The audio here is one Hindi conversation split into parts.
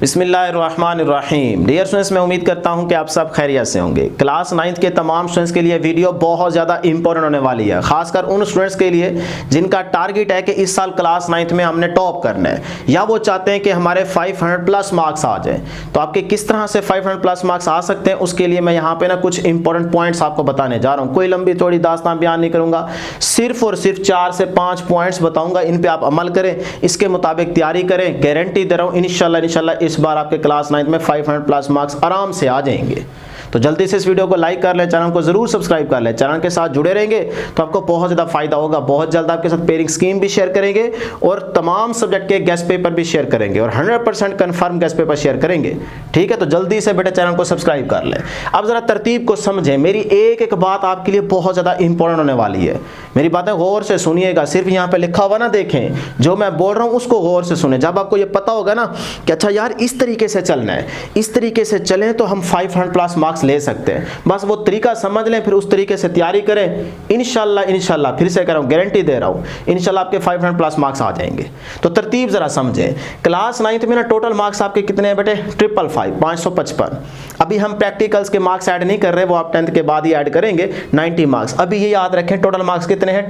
बिस्मिल्लाहिर्रहमानिर्रहीम। डियर स्टूडेंट्स, मैं उम्मीद करता हूं कि आप सब खैरियत से होंगे। क्लास 9th के तमाम स्टूडेंट्स के लिए वीडियो बहुत ज़्यादा इंपॉर्टेंट होने वाली है, खासकर उन स्टूडेंट्स के लिए जिनका टारगेट है कि इस साल क्लास 9th में हमने टॉप करना है या वो चाहते हैं कि हमारे 500 प्लस मार्क्स आ जाएं। तो आपके किस तरह से 500 प्लस मार्क्स आ सकते हैं, उसके लिए मैं यहाँ पे ना कुछ इंपॉर्टेंट पॉइंट्स आपको बताने जा रहा हूँ। कोई लंबी चौड़ी दास्तान बयान नहीं करूँगा, सिर्फ और सिर्फ 4 से 5 पॉइंट्स बताऊँगा। इन पर आप अमल करें, इसके मुताबिक तैयारी करें। गारंटी दे रहा हूँ इंशाल्लाह इस बार आपके क्लास 9th में 500 प्लस मार्क्स आराम से आ जाएंगे। तो जल्दी से इस वीडियो को लाइक कर लें, चैनल को जरूर सब्सक्राइब कर लें। चैनल के साथ जुड़े रहेंगे तो आपको बहुत ज़्यादा फायदा होगा। बहुत जल्द आपके साथ पेयरिंग स्कीम भी शेयर करेंगे और तमाम सब्जेक्ट के गेस्ट पेपर भी शेयर करेंगे और 100% कंफर्म गेस्ट पेपर शेयर करेंगे। ठीक है, तो जल्दी से बेटा चैनल को सब्सक्राइब कर लें। अब जरा तरतीब को समझें, मेरी एक एक बात आपके लिए बहुत ज़्यादा इंपॉर्टेंट होने वाली है। मेरी बातें गौर से सुनिएगा, सिर्फ यहाँ पे लिखा हुआ ना देखें, जो मैं बोल रहा हूँ उसको गौर से सुने। जब आपको ये पता होगा ना कि अच्छा यार इस तरीके से चलना है, इस तरीके से चलें तो हम 500 प्लस मार्क्स ले सकते हैं, बस वो तरीका समझ लें, फिर उस तरीके से तैयारी करें। इंशाल्लाह फिर से कह रहा हूं, गारंटी दे रहा हूं, इंशाल्लाह आपके 500 प्लस मार्क्स आ जाएंगे। तो तरतीब जरा समझें। क्लास 9th में ना टोटल मार्क्स आपके कितने हैं बेटे? 555। अभी हम प्रैक्टिकल्स के मार्क्स ऐड नहीं कर रहे, वो आप 10th के बाद ही ऐड करेंगे, 90 मार्क्स। अभी ये याद रखें टोटल मार्क्स कितने हैं?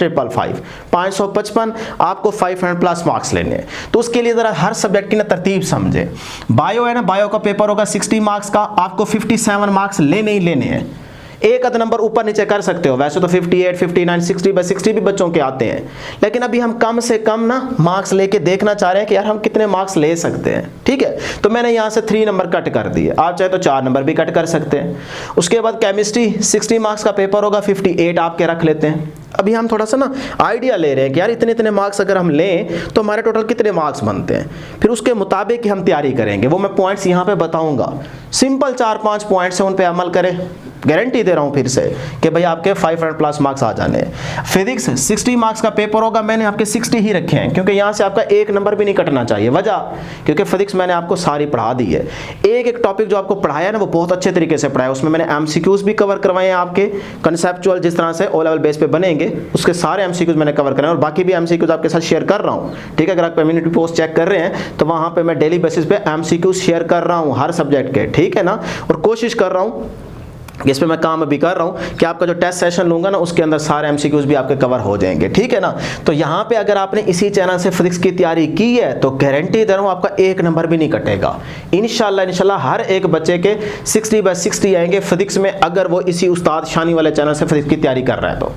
555 आपको 500 प्लस मार्क्स लेने हैं। तो उसके लिए जरा हर सब्जेक्ट की ना तरतीब समझें। बायो है ना, बायो का पेपर होगा 60 मार्क्स का, आपको 57 मार्क्स लेने ही लेने हैं। एक आध नंबर ऊपर नीचे कर सकते हो, वैसे तो 58, 59, 60/60 भी बच्चों के आते हैं, लेकिन अभी हम कम से कम ना मार्क्स लेके देखना चाह रहे हैं कि यार हम कितने मार्क्स ले सकते हैं। ठीक है, तो मैंने यहाँ से 3 नंबर कट कर दिए, आप चाहे तो 4 नंबर भी कट कर सकते हैं। उसके बाद केमिस्ट्री 60 मार्क्स का पेपर होगा, 58 आपके रख लेते हैं। अभी हम थोड़ा सा ना आइडिया ले रहे हैं कि यार इतने इतने मार्क्स अगर हम लें तो हमारे टोटल कितने मार्क्स बनते हैं, फिर उसके मुताबिक हम तैयारी करेंगे। वो मैं पॉइंट्स यहाँ पे बताऊंगा, सिंपल 4-5 पॉइंट्स हैं, उन पे अमल करें। गारंटी दे रहा हूं फिर से कि भाई आपके 500 प्लस मार्क्स आ जाने हैं। फिजिक्स 60 मार्क्स का पेपर होगा, मैंने आपके 60 ही रखे हैं क्योंकि यहां से आपका एक नंबर भी नहीं कटना चाहिए। वजह क्योंकि फिजिक्स मैंने आपको सारी पढ़ा दी है। एक एक टॉपिक जो आपको पढ़ाया ना वो बहुत अच्छे तरीके से पढ़ाया, उसमें मैंने एमसीक्यूज भी कवर करवाए हैं आपके कंसेप्चुअल, जिस तरह से ओ लेवल बेस पे बनेंगे उसके सारे एमसीक्यूज मैंने कवर कराए और बाकी भी एमसीक्यूज आपके साथ शेयर कर रहा हूं। ठीक है, अगर आप कम्युनिटी पोस्ट चेक कर रहे हैं तो वहां पे मैं डेली बेसिस पे एमसीक्यूज शेयर कर रहा हूं हर सब्जेक्ट के। ठीक है ना, और कोशिश कर रहा हूं, इस पे मैं काम अभी कर रहा हूं कि आपका जो टेस्ट सेशन लूंगा ना उसके अंदर सारे एमसीक्यूज भी आपके कवर हो जाएंगे। ठीक है ना, तो यहाँ पे अगर आपने इसी चैनल से फिजिक्स की तैयारी की है तो गारंटी दे रहा हूं आपका एक नंबर भी नहीं कटेगा। इंशाल्लाह हर एक बच्चे के 60/60 आएंगे फिजिक्स में, अगर वो इसी उस्ताद शानी वाले चैनल से फिजिक्स की तैयारी कर रहा है तो।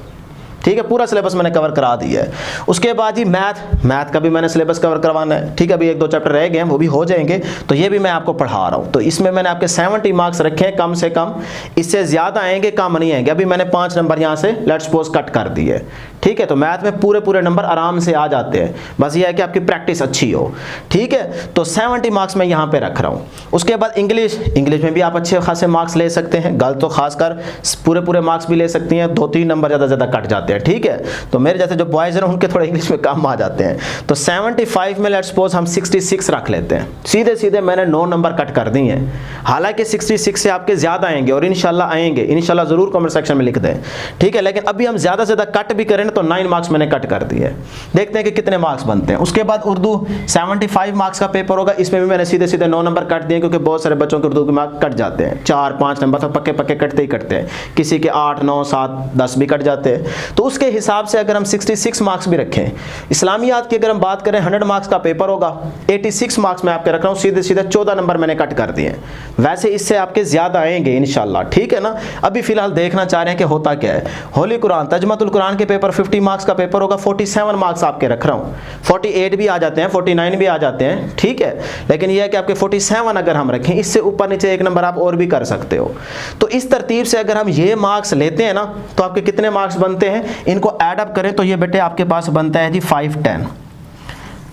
ठीक है, पूरा सिलेबस मैंने कवर करा दिया है। उसके बाद ही मैथ का भी मैंने सिलेबस कवर करवाना है। ठीक है, अभी 1-2 चैप्टर रह गए हैं, वो भी हो जाएंगे, तो ये भी मैं आपको पढ़ा रहा हूँ। तो इसमें मैंने आपके 70 मार्क्स रखे हैं कम से कम, इससे ज़्यादा आएंगे कम नहीं आएंगे। अभी मैंने 5 नंबर यहाँ से लेट्स सपोज कट कर दिए। ठीक है, तो मैथ में पूरे नंबर आराम से आ जाते हैं, बस ये है कि आपकी प्रैक्टिस अच्छी हो। ठीक है, तो 70 मार्क्स मैं यहाँ पे रख रहा हूँ। उसके बाद इंग्लिश में भी आप अच्छे खासे मार्क्स ले सकते हैं, गर्ल तो खासकर पूरे मार्क्स भी ले सकती हैं, 2-3 नंबर ज़्यादा कट जाते हैं। ठीक है, तो मेरे जैसे जो बॉयज़ हैं उनके थोड़े इंग्लिश में कम आ जाते हैं। तो 75 में लेट्स सपोज हम 66 रख लेते हैं। सीधे मैंने 9 नंबर कट कर दिए हैं, हालांकि 66 से आपके ज़्यादा आएंगे और इंशाल्लाह आएंगे, इंशाल्लाह ज़रूर कमेंट सेक्शन में लिख दें। ठीक है, लेकिन अभी हम ज़्यादा से ज़्यादा कट भी करें तो 9 मार्क्स मैंने कट कर दिए, देखते हैं कि कितने मार्क्स बनते हैं। उसके बाद उर्दू 75 मार्क्स का पेपर होगा, इसमें भी मैंने सीधे 9 नंबर कट दिए क्योंकि बहुत सारे बच्चों के उर्दू के मार्क्स कट जाते हैं, 4-5 नंबर तो पक्के कटते ही कटते हैं, किसी के 8, 9, 7, 10 भी कट जाते हैं। तो उसके हिसाब से अगर हम 66 मार्क्स भी रखें, इस्लामियात की अगर हम बात करें 100 मार्क्स का पेपर होगा, 86 मार्क्स में आपके रख रहा हूँ, सीधे 14 नंबर मैंने कट कर दिए। वैसे इससे आपके ज्यादा आएंगे इंशाल्लाह। ठीक है ना, अभी फिलहाल देखना चाह रहे हैं कि होता क्या है। होली कुरान तर्जुमतुल कुरान के पेपर 50 मार्क्स का पेपर होगा, 47 मार्क्स आपके रख रहा हूँ, 48 भी आ जाते हैं, 49 भी आ जाते हैं। ठीक है, लेकिन यह है कि आपके 47 अगर हम रखें, इससे ऊपर नीचे 1 नंबर आप और भी कर सकते हो। तो इस तरतीब से अगर हम ये मार्क्स लेते हैं ना तो आपके कितने मार्क्स बनते हैं, इनको ऐड अप करें तो ये बेटे आपके पास बनता है जी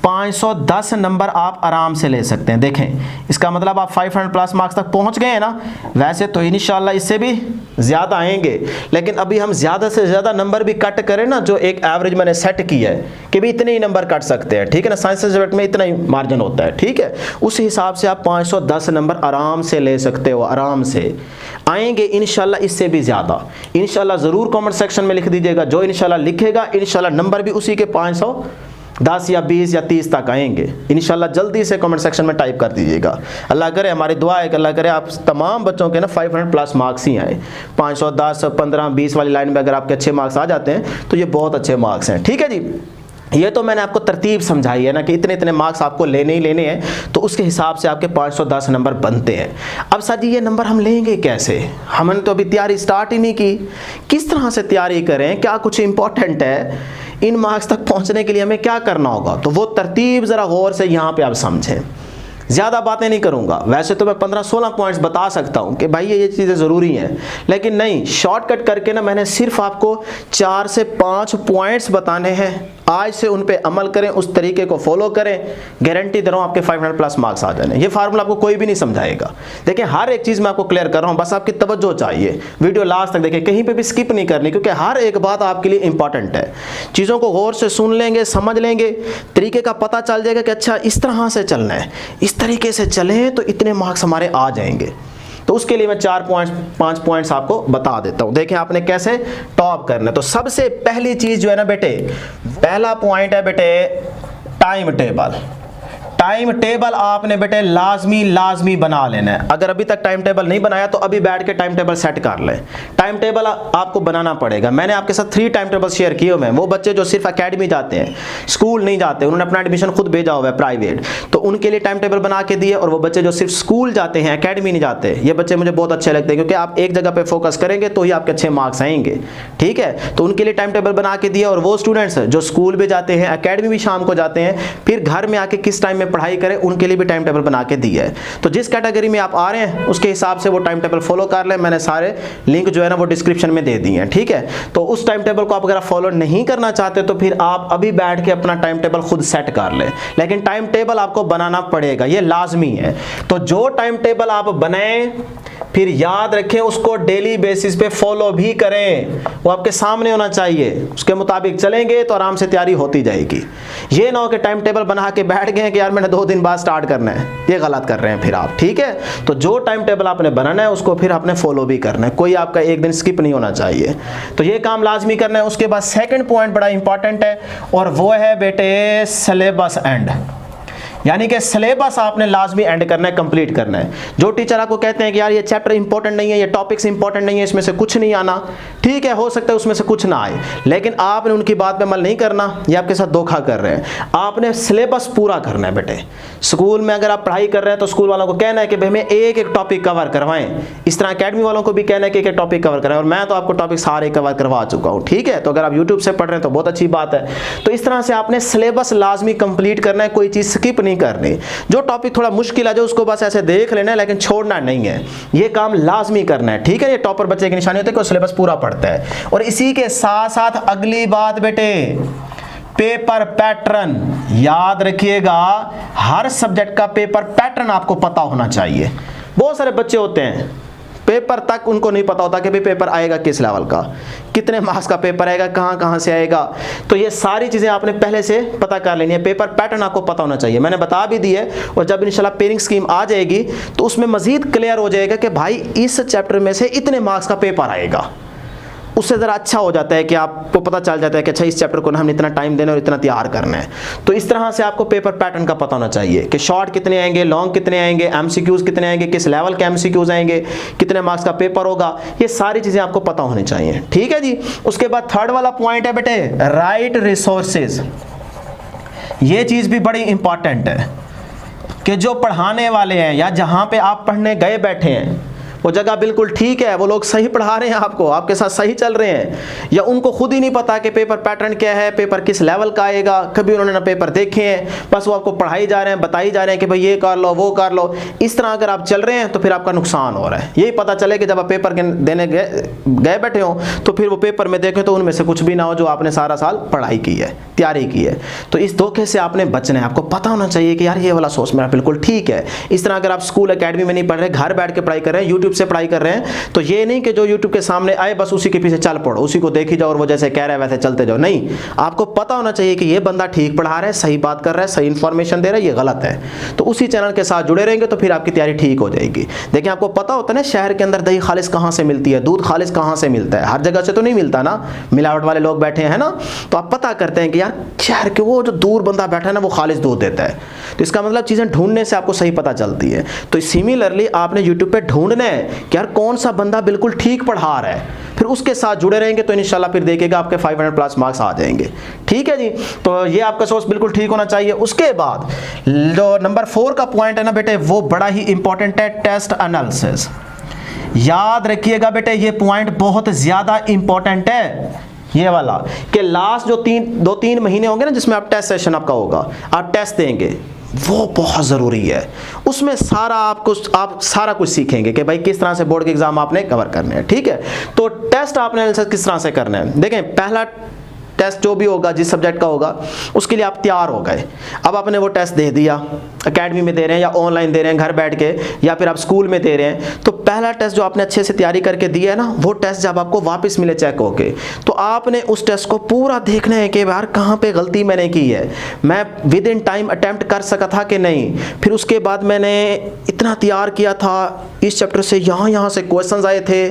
510 नंबर आप आराम से ले सकते हैं। देखें, इसका मतलब आप 500 प्लस मार्क्स तक पहुंच गए हैं ना। वैसे तो इंशाल्लाह इससे भी ज़्यादा आएंगे, लेकिन अभी हम ज़्यादा से ज़्यादा नंबर भी कट करें ना, जो एक एवरेज मैंने सेट किया है कि भी इतने ही नंबर कट सकते हैं। ठीक है ना, साइंस सब्जेक्ट में इतना ही मार्जिन होता है। ठीक है, उस हिसाब से आप 510 नंबर आराम से ले सकते हो, आराम से आएंगे इंशाल्लाह, इससे भी ज़्यादा इंशाल्लाह। ज़रूर कमेंट सेक्शन में लिख दीजिएगा, जो इंशाल्लाह लिखेगा इंशाल्लाह नंबर भी उसी के 500 10 या 20 या 30 तक आएंगे इंशाल्लाह। जल्दी से कमेंट सेक्शन में टाइप कर दीजिएगा। अल्लाह करे, हमारी दुआ है कि अल्लाह करे आप तमाम बच्चों के ना 500 प्लस मार्क्स ही आए। 510, 15, 20 वाली लाइन में अगर आपके अच्छे मार्क्स आ जाते हैं तो ये बहुत अच्छे मार्क्स हैं। ठीक है जी, ये तो मैंने आपको तरतीब समझाई है ना कि इतने इतने मार्क्स आपको लेने ही लेने हैं, तो उसके हिसाब से आपके 510 नंबर बनते हैं। अब सर जी ये नंबर हम लेंगे कैसे? हमने तो अभी तैयारी स्टार्ट ही नहीं की। किस तरह से तैयारी करें, क्या कुछ इंपॉर्टेंट है, इन मार्क्स तक पहुंचने के लिए हमें क्या करना होगा? तो वो तरतीब ज़रा गौर से यहाँ पे आप समझें। ज़्यादा बातें नहीं करूँगा, वैसे तो मैं 15-16 पॉइंट्स बता सकता हूँ कि भाई ये चीज़ें ज़रूरी हैं, लेकिन नहीं, शॉर्टकट करके ना मैंने सिर्फ आपको 4 से 5 पॉइंट्स बताने हैं। आज से उन पे अमल करें, उस तरीके को फॉलो करें, गारंटी दे रहा हूँ आपके 500 प्लस मार्क्स आ जाने। ये फार्मूला आपको कोई भी नहीं समझाएगा। देखिए हर एक चीज़ मैं आपको क्लियर कर रहा हूँ, बस आपकी तवज्जो चाहिए। वीडियो लास्ट तक देखिए, कहीं पे भी स्किप नहीं करनी, क्योंकि हर एक बात आपके लिए इंपॉर्टेंट है। चीज़ों को गौर से सुन लेंगे, समझ लेंगे, तरीके का पता चल जाएगा कि अच्छा इस तरह से चलना है, इस तरीके से चलें तो इतने मार्क्स हमारे आ जाएंगे। तो उसके लिए मैं 4-5 पॉइंट्स आपको बता देता हूं। देखें आपने कैसे टॉप करना है। तो सबसे पहली चीज जो है ना बेटे, पहला पॉइंट है बेटे टाइम टेबल। टाइम टेबल आपने बेटे लाजमी बना लेना है। अगर अभी तक टाइम टेबल नहीं बनाया तो अभी बैठ के टाइम टेबल सेट कर लें। टाइम टेबल आपको बनाना पड़ेगा। मैंने आपके साथ 3 टाइम टेबल शेयर किए हुए हैं। वो बच्चे जो सिर्फ एकेडमी जाते हैं, स्कूल नहीं जाते, उन्होंने अपना एडमिशन खुद भेजा हुआ है प्राइवेट, तो उनके लिए टाइम टेबल बना के दिए। और वो बच्चे जो सिर्फ स्कूल जाते हैं, एकेडमी नहीं जाते, ये बच्चे मुझे बहुत अच्छे लगते हैं, क्योंकि आप एक जगह पर फोकस करेंगे तो ही आपके अच्छे मार्क्स आएंगे। ठीक है, तो उनके लिए टाइम टेबल बना के दिए। और वो स्टूडेंट्स जो स्कूल भी जाते हैं, एकेडमी भी शाम को जाते हैं, फिर घर में आके किस टाइम में पढ़ाई करें, उनके लिए भी टाइम टेबल बना के दिया है। तो जिस कैटेगरी में आप आ रहे हैं उसके हिसाब से वो टाइम टेबल फॉलो कर लें। मैंने सारे लिंक जो है ना वो डिस्क्रिप्शन में दे दिए हैं। ठीक है, तो उस टाइम टेबल को आप अगर फॉलो नहीं करना चाहते तो फिर आप अभी बैठ के अपना टाइम टेबल खुद सेट कर लें, लेकिन टाइम टेबल आपको बनाना पड़ेगा, ये लाजमी है। तो जो टाइम टेबल आप बनाएं फिर याद रखें उसको डेली बेसिस पे फॉलो भी करें। वो आपके सामने होना चाहिए, उसके मुताबिक चलेंगे तो आराम से तैयारी होती जाएगी। ये ना हो कि टाइम टेबल बना के बैठ गए कि यार मैंने 2 दिन बाद स्टार्ट करना है, ये गलत कर रहे हैं फिर आप। ठीक है, तो जो टाइम टेबल आपने बनाना है उसको फिर आपने फॉलो भी करना है, कोई आपका एक दिन स्किप नहीं होना चाहिए। तो ये काम लाजमी करना है। उसके बाद सेकंड पॉइंट बड़ा इंपॉर्टेंट है और वो है बेटे सिलेबस एंड, यानी कि सिलेबस आपने लाजमी एंड करना है, कंप्लीट करना है। जो टीचर आपको कहते हैं कि यार ये चैप्टर इंपॉर्टेंट नहीं है, ये टॉपिक्स इंपॉर्टेंट नहीं है, इसमें से कुछ नहीं आना, ठीक है, हो सकता है उसमें से कुछ ना आए, लेकिन आपने उनकी बात पे अमल नहीं करना, ये आपके साथ धोखा कर रहे हैं। आपने सिलेबस पूरा करना है बेटे। स्कूल में अगर आप पढ़ाई कर रहे हैं तो स्कूल वालों को कहना है कि भाई हमें एक एक टॉपिक कवर करवाएं। इस तरह अकेडमी वालों को भी कहना है कि एक एक टॉपिक कवर कराएं, और मैं तो आपको टॉपिक सारे कवर करवा चुका हूँ। ठीक है, तो अगर आप यूट्यूब से पढ़ रहे हैं तो बहुत अच्छी बात है। तो इस तरह से आपने सिलेबस लाजमी कंप्लीट करना है, कोई चीज़ स्किप नहीं करनी। जो टॉपिक थोड़ा मुश्किल है जो उसको बस ऐसे देख लेना है, लेकिन छोड़ना नहीं है, ये काम लाजमी करना है। ठीक है, ये टॉपर बच्चे की निशानी होती है कि वो सिलेबस पूरा पढ़ता है। और इसी के साथ साथ अगली बात बेटे, पेपर पैटर्न याद रखिएगा। हर सब्जेक्ट का पेपर पैटर्न आपको पता होना चाहिए। बहुत सारे बच्चे होते हैं पेपर तक उनको नहीं पता होता कि भाई पेपर आएगा किस लेवल का, कितने मार्क्स का पेपर आएगा, कहाँ से आएगा। तो ये सारी चीज़ें आपने पहले से पता कर लेनी है। पेपर पैटर्न आपको पता होना चाहिए, मैंने बता भी दी है। और जब इंशाल्लाह पेयरिंग स्कीम आ जाएगी तो उसमें मजीद क्लियर हो जाएगा कि भाई इस चैप्टर में से इतने मार्क्स का पेपर आएगा। उससे ज़रा अच्छा हो जाता है कि आपको पता चल जाता है कि अच्छा इस चैप्टर को ना हमने इतना टाइम देना और इतना तैयार करना है। तो इस तरह से आपको पेपर पैटर्न का पता होना चाहिए कि शॉर्ट कितने आएंगे, लॉन्ग कितने आएंगे, एमसीक्यूज कितने आएंगे, किस लेवल के एमसीक्यूज आएंगे, कितने मार्क्स का पेपर होगा, ये सारी चीज़ें आपको पता होनी चाहिए। ठीक है जी। उसके बाद थर्ड वाला पॉइंट है बेटे राइट रिसोर्सेज। ये चीज़ भी बड़ी इंपॉर्टेंट है कि जो पढ़ाने वाले हैं या जहाँ पे आप पढ़ने गए बैठे हैं वो जगह बिल्कुल ठीक है, वो लोग सही पढ़ा रहे हैं आपको, आपके साथ सही चल रहे हैं, या उनको खुद ही नहीं पता कि पेपर पैटर्न क्या है, पेपर किस लेवल का आएगा, कभी उन्होंने ना पेपर देखे हैं, बस वो आपको पढ़ाई जा रहे हैं, बताई जा रहे हैं कि भाई ये कर लो वो कर लो। इस तरह अगर आप चल रहे हैं तो फिर आपका नुकसान हो रहा है। यही पता चले कि जब आप पेपर देने गए बैठे हो तो फिर वो पेपर में देखें तो उनमें से कुछ भी ना हो जो आपने सारा साल पढ़ाई की है, तैयारी की है। तो इस धोखे से आपने बचना है। आपको पता होना चाहिए कि यार ये वाला सोर्स मेरा बिल्कुल ठीक है। इस तरह अगर आप स्कूल अकेडमी में नहीं पढ़ रहे, घर बैठ के पढ़ाई कर रहे हैं, यूट्यूब यूट्यूब से पढ़ाई कर रहे हैं तो ये नहीं कि जो यूट्यूब के सामने आए बस उसी के पीछे चल पड़ो, उसी को देखी जाओ और वो जैसे कह रहा है वैसे चलते जाओ। नहीं, आपको पता होना चाहिए कि ये बंदा ठीक पढ़ा रहा है, सही बात कर रहा है, सही इन्फॉर्मेशन दे रहा है, ये गलत है। तो उसी चैनल के साथ जुड़े रहेंगे तो फिर आपकी तैयारी ठीक हो जाएगी। देखिए आपको पता होता है ना शहर के अंदर दही खालिस कहाँ से मिलती है, दूध खालिस कहाँ से मिलता है, हर जगह से तो नहीं मिलता ना, मिलावट वाले लोग बैठे हैं ना। तो आप पता करते हैं कि यार शहर के वो जो दूर बंदा बैठा है ना वो खालिस दूध देता है, तो इसका मतलब चीज़ें ढूंढने से आपको सही पता चलती है। तो सिमिलरली आपने यूट्यूब पे ढूंढना है कि यार कौन सा बंदा बिल्कुल ठीक पढ़ा रहा है, फिर उसके साथ जुड़े रहेंगे तो इंशाल्लाह फिर देखिएगा आपके 500+ मार्क्स आ जाएंगे। ठीक है जी, तो ये आपका सोर्स बिल्कुल ठीक होना चाहिए। उसके बाद जो नंबर 4 का पॉइंट है ना बेटे, वो बड़ा ही इंपॉर्टेंट है, टेस्ट एनालिसिस। याद रखिएगा बेटे ये पॉइंट बहुत ज्यादा इंपॉर्टेंट है, ये वाला कि लास्ट जो 2-3 महीने होंगे ना जिसमें आप टेस्ट सेशन आपका होगा, आप टेस्ट देंगे, वो बहुत ज़रूरी है। उसमें आप सारा कुछ सीखेंगे कि भाई किस तरह से बोर्ड के एग्जाम आपने कवर करने हैं। ठीक है, तो टेस्ट आपने एनालिसिस किस तरह से करना है। देखें पहला टेस्ट जो भी होगा जिस सब्जेक्ट का होगा उसके लिए आप तैयार हो गए, अब आपने वो टेस्ट दे दिया, एकेडमी में दे रहे हैं या ऑनलाइन दे रहे हैं घर बैठ के, या फिर आप स्कूल में दे रहे हैं, तो पहला टेस्ट जो आपने अच्छे से तैयारी करके दिया है ना, वो टेस्ट जब आपको वापस मिले चेक होके, तो आपने उस टेस्ट को पूरा देखना है कि यार कहाँ पे गलती मैंने की है, मैं विद इन टाइम अटेम्प्ट कर सका था कि नहीं, फिर उसके बाद मैंने इतना तैयार किया था, इस चैप्टर से यहाँ से क्वेश्चंस आए थे,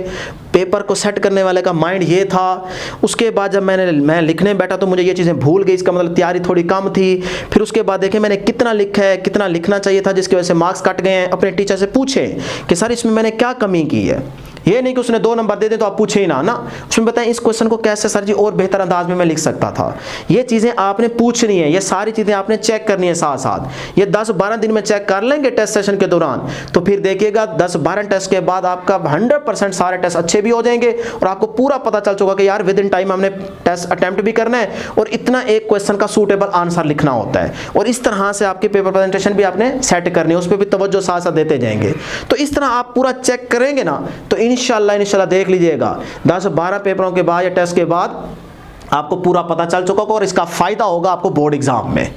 पेपर को सेट करने वाले का माइंड ये था, उसके बाद जब मैं लिखने बैठा तो मुझे ये चीज़ें भूल गई, इसका मतलब तैयारी थोड़ी कम थी। फिर उसके बाद देखें मैंने कितना लिखा है, कितना लिखना चाहिए था जिसकी वजह से मार्क्स कट गए हैं। अपने टीचर से पूछें कि सर इसमें मैंने क्या कमी की है। ये नहीं कि उसने 2 नंबर दे दे तो आप पूछे ही ना, उसमें बताएं इस क्वेश्चन को कैसे सर जी और बेहतर अंदाज में मैं लिख सकता था। ये चीज़ें आपने पूछनी है, ये सारी चीज़ें आपने चेक करनी है साथ साथ। ये 10-12 दिन में चेक कर लेंगे टेस्ट सेशन के दौरान, तो फिर देखिएगा 10-12 टेस्ट के बाद आपका 100% सारे टेस्ट अच्छे भी हो जाएंगे और आपको पूरा पता चल चुका कि यार विद इन टाइम हमने टेस्ट अटेम्प्ट भी करना है और इतना एक क्वेश्चन का सूटेबल आंसर लिखना होता है। और इस तरह से आपकी पेपर प्रेजेंटेशन भी आपने सेट करनी है, उस पर भी तवज्जो साथ साथ देते जाएंगे। तो इस तरह आप पूरा चेक करेंगे ना तो इंशाल्लाह देख लीजिएगा 10-12 पेपरों के बाद या टेस्ट के बाद आपको पूरा पता चल चुका होगा और इसका फायदा होगा आपको बोर्ड एग्जाम में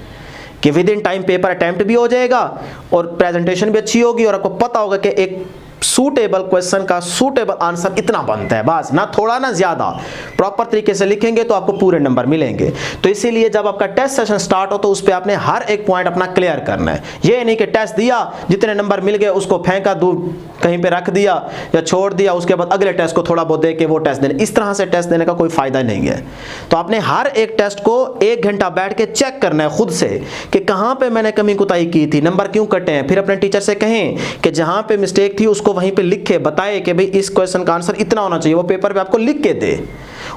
कि with in time paper attempt भी हो जाएगा और प्रेजेंटेशन भी अच्छी होगी और आपको पता होगा कि एक सूटेबल क्वेश्चन का सूटेबल आंसर इतना बनता है, बस ना थोड़ा ना ज्यादा, प्रॉपर तरीके से लिखेंगे तो आपको पूरे नंबर मिलेंगे। तो इसीलिए जब आपका टेस्ट सेशन स्टार्ट हो तो उस पे आपने हर एक पॉइंट अपना क्लियर करना है। ये नहीं कि टेस्ट दिया जितने नंबर मिल गए उसको फेंका दूर कहीं पे रख दिया या छोड़ दिया, उसके बाद अगले टेस्ट को थोड़ा बहुत दे के वो टेस्ट देने, इस तरह से टेस्ट देने का कोई फायदा नहीं है। तो आपने हर एक टेस्ट को 1 घंटा बैठ के चेक करना है खुद से कि कहाँ पे मैंने कमी कुताही की थी, नंबर क्यों कटे हैं। फिर अपने टीचर से कहें कि जहाँ पे मिस्टेक थी उसको वहीं पे लिख के बताए कि भाई इस क्वेश्चन का आंसर इतना होना चाहिए, वो पेपर पे आपको लिख के दे।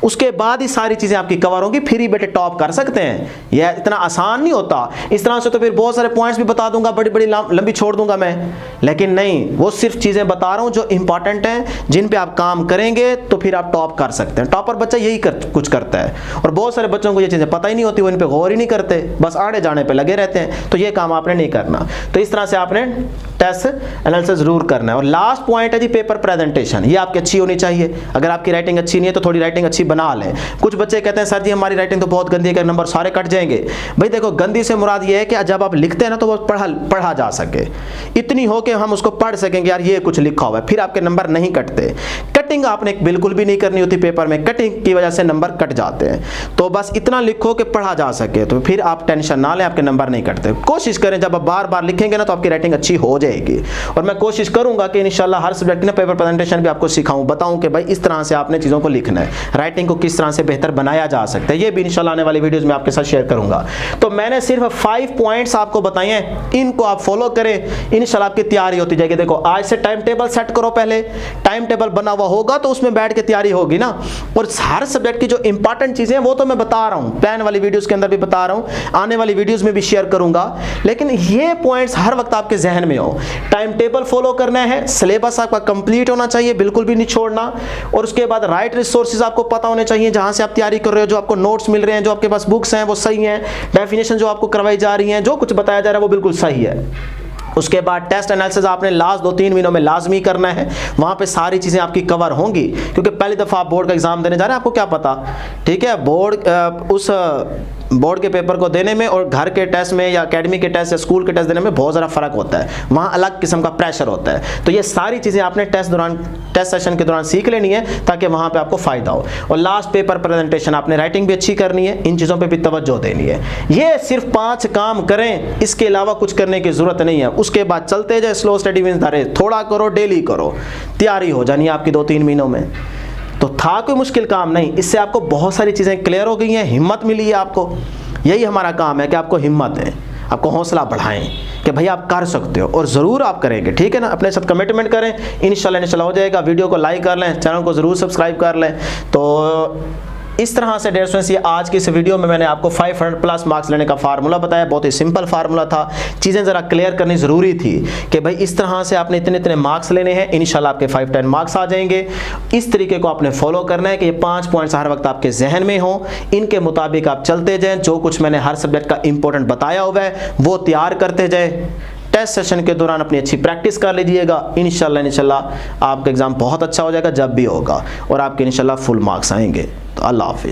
उसके बाद ही सारी चीजें आपकी कवर होंगी, फिर ही बेटे टॉप कर सकते हैं। यह इतना आसान नहीं होता। इस तरह से तो फिर बहुत सारे पॉइंट्स भी बता दूंगा, बड़ी बड़ी लंबी छोड़ दूंगा मैं, लेकिन नहीं, वो सिर्फ चीजें बता रहा हूं जो इंपॉर्टेंट हैं, जिन पे आप काम करेंगे तो फिर आप टॉप कर सकते हैं। टॉपर बच्चा यही कुछ करता है और बहुत सारे बच्चों को ये चीजें पता ही नहीं होती, वो इन पे गौर ही नहीं करते, बस आड़े जाने पे लगे रहते हैं। तो ये काम आपने नहीं करना। तो इस तरह से आपने टेस्ट एनालिसिस जरूर करना है। और लास्ट पॉइंट है जी पेपर प्रेजेंटेशन। ये आपकी अच्छी होनी चाहिए। अगर आपकी राइटिंग अच्छी नहीं है तो थोड़ी राइटिंग अच्छी बना लें। कुछ बच्चे कहते हैं सर जी हमारी राइटिंग तो बहुत गंदी है कि नंबर सारे कट जाएंगे। भाई देखो, गंदी से मुराद ये है कि जब आप लिखते हैं ना तो वो पढ़ा जा सके, इतनी हो कि हम उसको पढ़ सकेंगे यार ये कुछ लिखा हुआ है, फिर आपके नंबर नहीं कटते। कटिंग आपने बिल्कुल भी नहीं करनी होती पेपर में, कटिंग की वजह से नंबर कट जाते हैं। तो बस इतना लिखो कि पढ़ा जा सके, तो फिर आप टेंशन ना लें, आपके नंबर नहीं कटते। कोशिश करें जब आप बार बार लिखेंगे ना तो आपकी राइटिंग अच्छी हो जाएगी। और मैं कोशिश करूंगा कि इंशाल्लाह हर सब्जेक्ट की ना पेपर प्रेजेंटेशन भी आपको सिखाऊं, बताऊं कि भाई इस तरह से आपने चीज़ों को लिखना है, राइटिंग को किस तरह से बेहतर बनाया जा सकता है। ये भी इंशाल्लाह आने वाली वीडियोस में आपके साथ शेयर करूंगा। तो मैंने सिर्फ 5 पॉइंट्स आपको बताए हैं, इनको आप फॉलो करें, इंशाल्लाह आपकी तैयारी होती जाएगी। देखो आज से टाइम टेबल सेट करो, पहले टाइम टेबल बना हुआ होगा तो उसमें बैठ के तैयारी होगी ना। और हर सब्जेक्ट की जो इंपॉर्टेंट चीजें वो तो मैं बता रहा हूं, प्लान वाली वीडियोस के अंदर भी बता रहा हूं, आने वाली वीडियोस में भी शेयर करूंगा, लेकिन ये पॉइंट्स हर वक्त आपके जहन में हो। टाइम टेबल फॉलो करना है, सिलेबस आपका कंप्लीट होना चाहिए, बिल्कुल भी नहीं छोड़ना। और उसके बाद राइट रिसोर्सेज आपको पता होने चाहिए जहां से आप तैयारी कर रहे हो, जो आपको नोट्स मिल रहे हैं, जो आपके पास बुक्स हैं वो सही हैं, डेफिनेशन जो आपको करवाई जा रही हैं, जो कुछ बताया जा रहा है वो बिल्कुल सही है। उसके बाद टेस्ट एनालिसिस आपने लास्ट 2-3 महीनों में लाजमी करना है, वहाँ पे सारी चीज़ें आपकी कवर होंगी, क्योंकि पहली दफ़ा आप बोर्ड का एग्ज़ाम देने जा रहे हैं, आपको क्या पता, ठीक है। उस बोर्ड के पेपर को देने में और घर के टेस्ट में या एकेडमी के टेस्ट या स्कूल के टेस्ट देने में बहुत ज़्यादा फ़र्क होता है, वहाँ अलग किस्म का प्रेशर होता है। तो ये सारी चीज़ें आपने टेस्ट सेशन के दौरान सीख लेनी है ताकि वहाँ पे आपको फ़ायदा हो। और लास्ट पेपर प्रेजेंटेशन आपने राइटिंग भी अच्छी करनी है, इन चीज़ों पे भी तवज्जो देनी है। ये सिर्फ 5 काम करें, इसके अलावा कुछ करने की ज़रूरत नहीं है। उसके बाद चलते जाए, slow study wins the race, थोड़ा करो, डेली करो, तैयारी हो जानी है आपकी 2-3 महीनों में। तो था कोई मुश्किल काम नहीं, इससे आपको बहुत सारी चीज़ें क्लियर हो गई हैं, हिम्मत मिली है आपको। यही हमारा काम है कि आपको हिम्मत दें, आपको हौसला बढ़ाएं कि भाई आप कर सकते हो, और ज़रूर आप करेंगे, ठीक है ना। अपने साथ कमिटमेंट करें, इंशाल्लाह हो जाएगा। वीडियो को लाइक कर लें, चैनल को ज़रूर सब्सक्राइब कर लें। तो इस तरह से डियर स्टूडेंट्स, ये आज की इस वीडियो में मैंने आपको 500+ मार्क्स लेने का फार्मूला बताया। बहुत ही सिंपल फार्मूला था, चीज़ें ज़रा क्लियर करनी ज़रूरी थी कि भाई इस तरह से आपने इतने मार्क्स लेने हैं, इंशाल्लाह आपके 5-10 मार्क्स आ जाएंगे। इस तरीके को आपने फॉलो करना है कि ये 5 पॉइंट्स हर वक्त आपके जहन में हों, इनके मुताबिक आप चलते जाएँ। जो कुछ मैंने हर सब्जेक्ट का इंपॉर्टेंट बताया हुआ है वो तैयार करते जाए। टेस्ट सेशन के दौरान अपनी अच्छी प्रैक्टिस कर लीजिएगा। इंशाल्लाह आपका एग्ज़ाम बहुत अच्छा हो जाएगा जब भी होगा, और आपके इंशाल्लाह फुल मार्क्स आएंगे। तो अल्लाह हाफिज़।